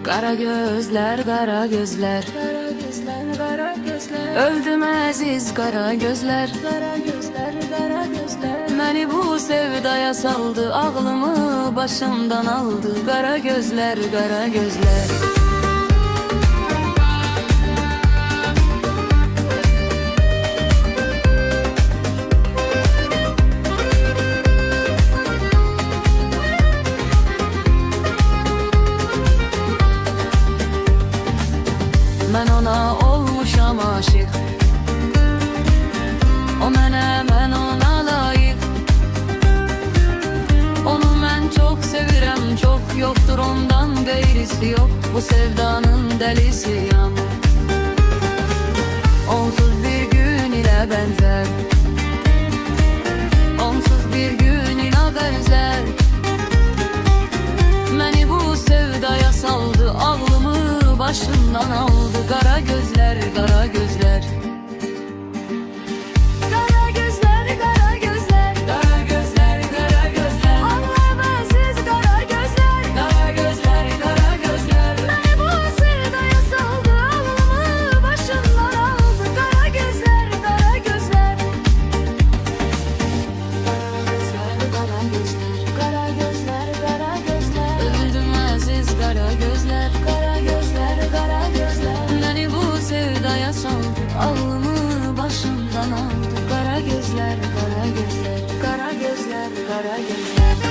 Kara gözler, kara gözler, Kara gözler, kara gözler, öldüm əziz kara gözler. kara gözler, kara gözler. Məni bu sevdaya saldı, ağlımı başımdan aldı. Kara gözler, kara gözler. Mən ona olmuşam aşık, o mənə, mən ona layık. Onu mən çox sevirəm, çox, yoktur ondan qeyrisi yok. Bu sevdanın dəlisiyəm. Onsuz bir gün ilə bənzər, onsuz bir gün ilə bənzər. Məni bu sevdaya saldı, ağlımı başımdan aldı. Kara gözler, kara gözler. Kara gözler, kara gözler, Kara gözler, kara gözler. anlamazsız kara gözler. Kara gözler, kara gözler. Beni bu sevdaya saldı, ağlımı başımdan aldı. Kara gözler, kara gözler. Kara gözler, Kara gözler, kara gözler. öldüm aziz kara gözler. Kara gözler, kara gözler. Beni bu sevdaya saldı, ağlımı başımdan aldı. Kara gözler, kara gözler. Kara gözler, kara gözler.